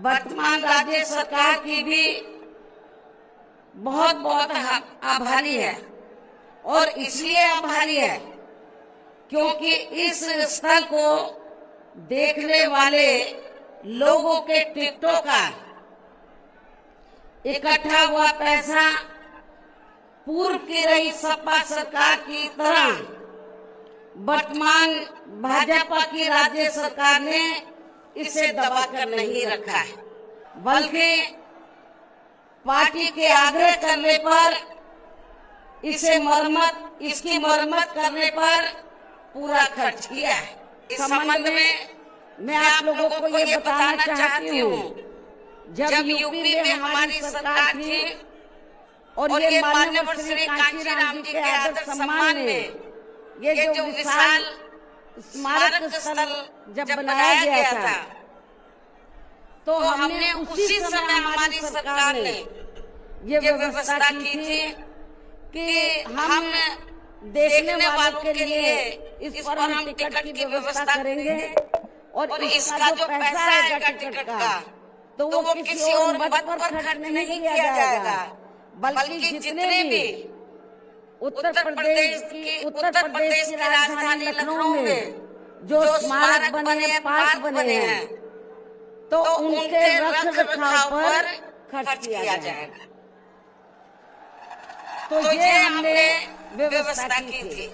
वर्तमान राज्य सरकार की भी बहुत बहुत आभारी है। और इसलिए आभारी है क्योंकि इस स्थल को देखने वाले लोगों के टिकटों का इकट्ठा हुआ पैसा पूर्व की रही सपा सरकार की तरह वर्तमान भाजपा की राज्य सरकार ने इसे दबाकर नहीं रखा है, बल्कि पार्टी के आग्रह करने पर इसकी मरम्मत करने पर पूरा खर्च किया है। इस संबंध में मैं आप लोगों को ये बताना चाहती हूँ, जब यूपी में हमारी सरकार थी और ये माननीय श्री कांशीराम जी के आदर सम्मान में ये जो विशाल स्मारक स्थल जब बनाया गया था, तो हमने उसी समय हमारी सरकार ने ये व्यवस्था की थी कि हम देखने वालों के लिए इस पर हम टिकट की व्यवस्था करेंगे और इसका जो पैसा आएगा टिकट का तो वो किसी और मद पर खर्च नहीं किया जाएगा, बल्कि जितने भी उत्तर प्रदेश की राजधानी लखनऊ में जो स्मारक बने हैं, पार्क बने हैं, तो उनके रख रखाव पर खर्च किया जाएगा। तो ये हमने व्यवस्था की थी।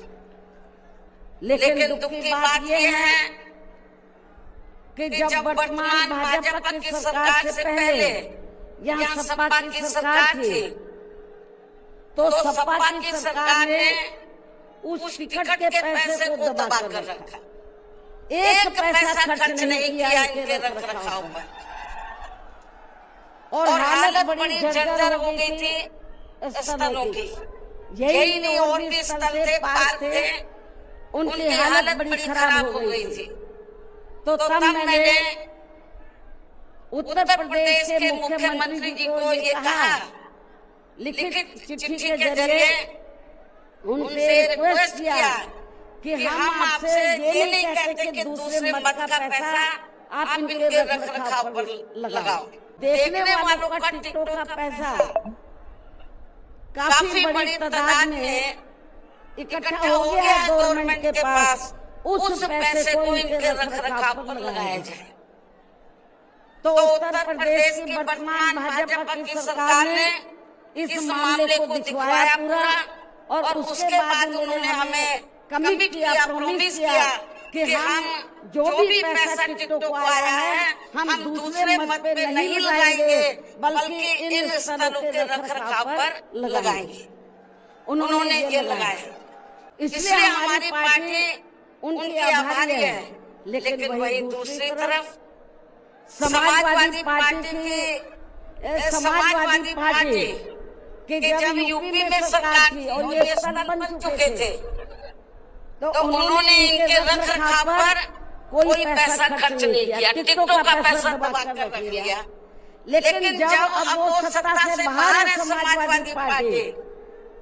लेकिन दुख की बात ये है कि जब वर्तमान भाजपा की सरकार से पहले यहाँ सपा की सरकार थी, तो सपा की सरकार ने उस टिकट के पैसे को दबा कर रखा, एक पैसा खर्च नहीं किया इनके रखरखाव पर, और हालत बड़ी जर्जर हो गई थी स्थलों की। यही नहीं और भी स्थल थे, पार्क थे, उनकी हालत बड़ी खराब हो गई थी। तो तब मैंने उत्तर प्रदेश के मुख्यमंत्री जी को ये कहा, लिखित चिट्ठी के जरिए उनसे रिक्वेस्ट किया कि हम आपसे ये नहीं कहते कि दूसरे मद का पैसा आप इनके रखरखाव पर लगाओ। देखने वालों का टिकटों का पैसा काफी बड़ी तादाद में इकट्ठा हो गया है गवर्नमेंट के पास, उस पैसे को इनके रखरखाव पर लगाया जाए। तो उत्तर प्रदेश की वर्तमान भाजपा की सरकार ने इस मामले को दिखवाया पूरा, और उसके बाद उन्होंने हमें कमिट किया, प्रॉमिस किया कि हम जो भी पैसा टिकटों को आया है हम दूसरे मद पे नहीं लगाएंगे, बल्कि इन स्थलों के रखरखाव पर लगाएंगे। उन्होंने ये लगाया, इसलिए हमारी पार्टी उनकी आभारी है। लेकिन वही दूसरी तरफ समाजवादी पार्टी कि जब यूपी में सरकार थी और ये स्थल बन चुके थे, तो उन्होंने इनके रखरखाव पर कोई पैसा खर्च नहीं किया, टिकटों का पैसा दबा कर रख लिया। लेकिन जब अब वो सत्ता से बाहर है समाजवादी पार्टी,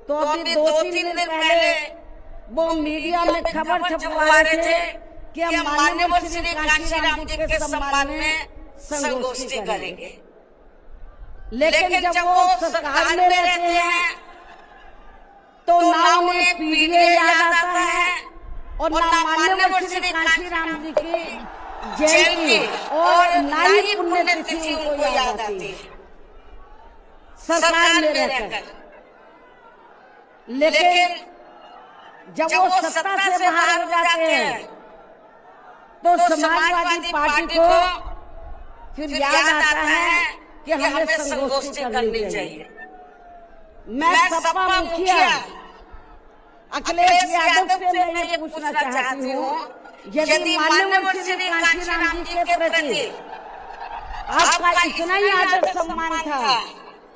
तो अभी 2-3 दिन पहले वो मीडिया में खबर छपवा रहे थे कि हम माननीय श्री कांशीराम जी के सम्मान में संगोष्ठी करेंगे। लेकिन जब वो सरकार में रहते हैं तो ना उन्हें पीडीए याद आता है और ना माननीय श्री कांशीराम जी की जयंती और ना ही पुण्यतिथि उनको याद आती है सरकार में रहकर। लेकिन जब वो सत्ता से बाहर हो जाते हैं तो समाजवादी पार्टी को फिर याद आता है कि हमें संगोष्ठी करनी चाहिए। मैं सपा मुखिया अखिलेश यादव से मैं ये पूछना चाहती हूँ, यदि माननीय श्री कांशीराम जी के प्रति आपका इतना ही आदर सम्मान था,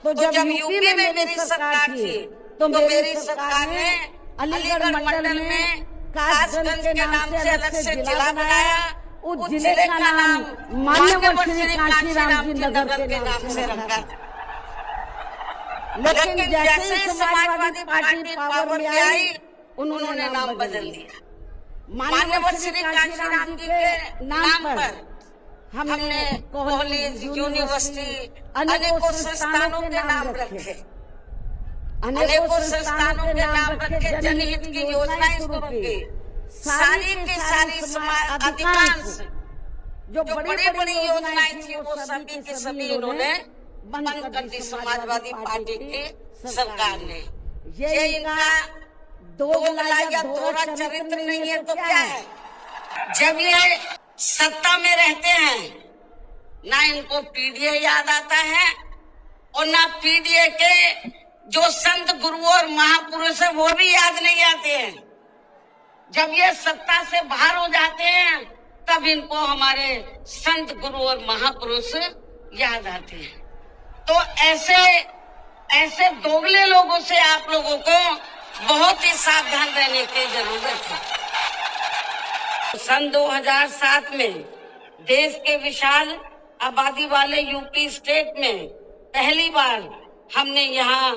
तो जब यूपी में मेरी सरकार थी तो मेरी सरकार ने अलीगढ़ मंडल में कासगंज के नाम से अलग से जिला बनाया, उस जिले का नाम माननीय श्री कांशीराम जी नगर के नाम से रखा। लेकिन जैसे ही समाजवादी पार्टी पावर में आई, उन्होंने नाम बदल दिया। माननीय श्री कांशीराम जी के नाम पर हमने कॉलेज, यूनिवर्सिटी, अनेकों संस्थानों के नाम रखे, अनेकों संस्थानों के नाम रखे, जनहित की योजनाएं शुरू की। सारी की सारी अधिकांश जो बड़ी बड़ी योजनाएं थी वो सभी के सभी इन्होंने बंद कर दी समाजवादी पार्टी की सरकार ने। ये इनका दोगला या दोहरा चरित्र नहीं है तो क्या है? जब ये सत्ता में रहते हैं ना इनको पीडीए याद आता है और ना पीडीए के जो संत गुरु और महापुरुष है वो भी याद नहीं आते हैं। जब ये सत्ता से बाहर हो जाते हैं तब इनको हमारे संत गुरु और महापुरुष याद आते हैं। तो ऐसे दोगले लोगों से आप लोगों को बहुत ही सावधान रहने की जरूरत है। सन 2007 में देश के विशाल आबादी वाले यूपी स्टेट में पहली बार हमने यहाँ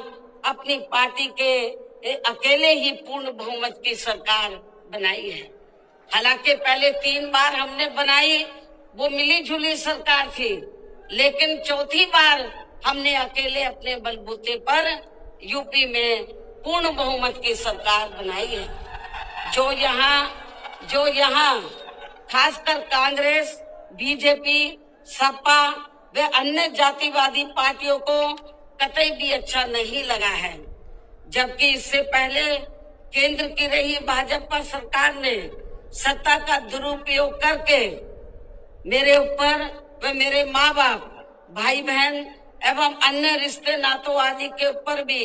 अपनी पार्टी के अकेले ही पूर्ण बहुमत की सरकार बनाई है। हालांकि पहले 3 बार हमने बनाई, वो मिली जुली सरकार थी, लेकिन चौथी बार हमने अकेले अपने बलबूते पर यूपी में पूर्ण बहुमत की सरकार बनाई है। जो यहाँ खासकर कांग्रेस, बीजेपी, सपा व अन्य जातिवादी पार्टियों को कतई भी अच्छा नहीं लगा है। जबकि इससे पहले केंद्र की रही भाजपा सरकार ने सत्ता का दुरुपयोग करके मेरे ऊपर व मेरे माँ बाप, भाई बहन एवं अन्य रिश्ते नातों आदि के ऊपर भी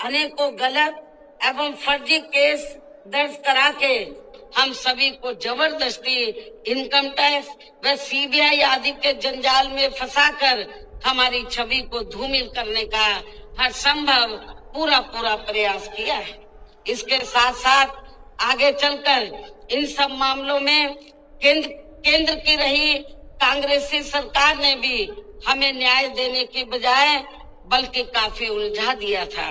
अनेकों गलत एवं फर्जी केस दर्ज करा के हम सभी को जबरदस्ती इनकम टैक्स व सीबीआई आदि के जंजाल में फंसाकर हमारी छवि को धूमिल करने का हर संभव पूरा प्रयास किया है। इसके साथ साथ आगे चलकर इन सब मामलों में केंद्र की रही कांग्रेसी सरकार ने भी हमें न्याय देने की बजाय बल्कि काफी उलझा दिया था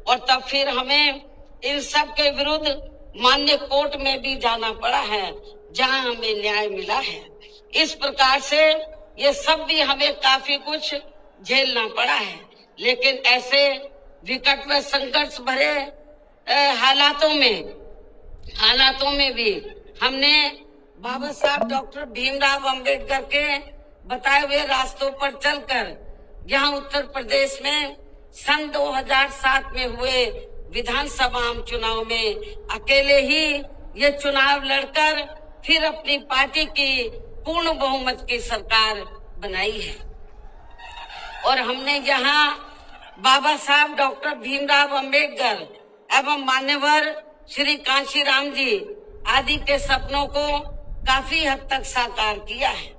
और तब फिर हमें इन सब के विरुद्ध माननीय कोर्ट में भी जाना पड़ा है, जहां हमें न्याय मिला है। इस प्रकार से ये सब भी हमें काफी कुछ झेलना पड़ा है, लेकिन ऐसे विकट व संघर्ष भरे हालातों में भी हमने बाबा साहब डॉक्टर भीमराव अंबेडकर के बताए हुए रास्तों पर चलकर यहाँ उत्तर प्रदेश में सन 2007 में हुए विधानसभा चुनाव में अकेले ही ये चुनाव लड़कर फिर अपनी पार्टी की पूर्ण बहुमत की सरकार बनाई है। और हमने यहाँ बाबा साहब डॉक्टर भीमराव अंबेडकर एवं मान्यवर श्री कांशीराम जी आदि के सपनों को काफी हद तक साकार किया है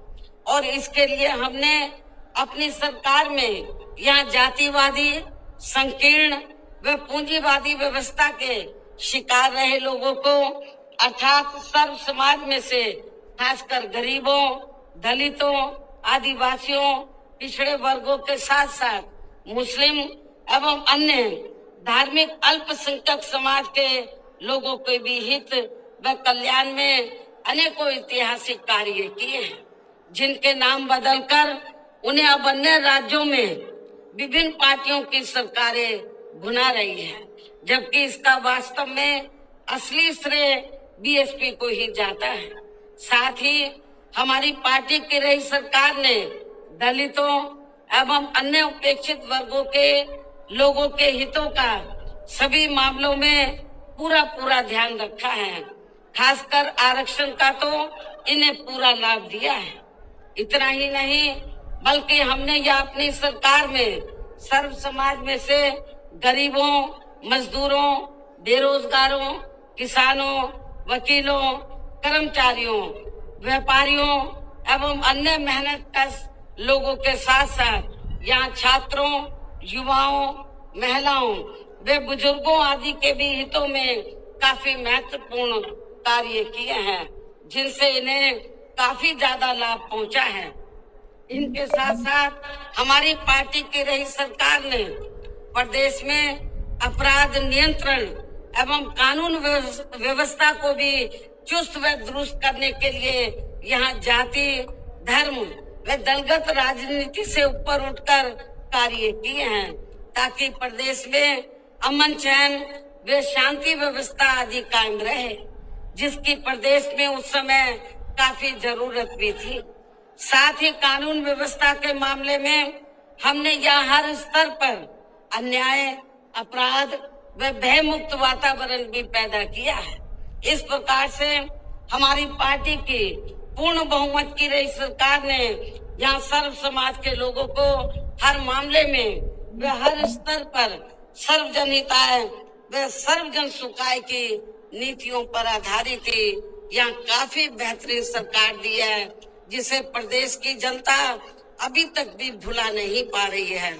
और इसके लिए हमने अपनी सरकार में यहाँ जातिवादी, संकीर्ण व पूंजीवादी व्यवस्था के शिकार रहे लोगों को अर्थात सर्व समाज में से खासकर गरीबों, दलितों, आदिवासियों, पिछड़े वर्गों के साथ साथ मुस्लिम एवं अन्य धार्मिक अल्पसंख्यक समाज के लोगों के भी हित व कल्याण में अनेकों ऐतिहासिक कार्य किए हैं, जिनके नाम बदलकर उन्हें अब अन्य राज्यों में विभिन्न पार्टियों की सरकारें भुना रही है, जबकि इसका वास्तव में असली श्रेय बीएसपी को ही जाता है। साथ ही हमारी पार्टी की रही सरकार ने दलितों एवं अन्य उपेक्षित वर्गों के लोगों के हितों का सभी मामलों में पूरा ध्यान रखा है। खासकर आरक्षण का तो इन्हें पूरा लाभ दिया है। इतना ही नहीं बल्कि हमने यह अपनी सरकार में सर्व समाज में से गरीबों, मजदूरों, बेरोजगारों, किसानों, वकीलों, कर्मचारियों, व्यापारियों एवं अन्य मेहनतकश लोगों के साथ साथ यहाँ छात्रों, युवाओं, महिलाओं व बुजुर्गों आदि के भी हितों में काफी महत्वपूर्ण कार्य किए हैं, जिनसे इन्हें काफी ज्यादा लाभ पहुंचा है। इनके साथ साथ हमारी पार्टी की रही सरकार ने प्रदेश में अपराध नियंत्रण एवं कानून व्यवस्था को भी चुस्त व दुरुस्त करने के लिए यहाँ जाति, धर्म वे दलगत राजनीति से ऊपर उठकर कार्य किए हैं ताकि प्रदेश में अमन चैन व शांति व्यवस्था आदि कायम रहे, जिसकी प्रदेश में उस समय काफी जरूरत भी थी। साथ ही कानून व्यवस्था के मामले में हमने यहाँ हर स्तर पर अन्याय, अपराध व भय मुक्त वातावरण भी पैदा किया है। इस प्रकार से हमारी पार्टी की पूर्ण बहुमत की रही सरकार ने यहाँ सर्व समाज के लोगों को हर मामले में व हर स्तर पर सर्वजन हिताय व सर्वजन सुखाय की नीतियों पर आधारित ही यहाँ काफी बेहतरीन सरकार दी है, जिसे प्रदेश की जनता अभी तक भी भुला नहीं पा रही है।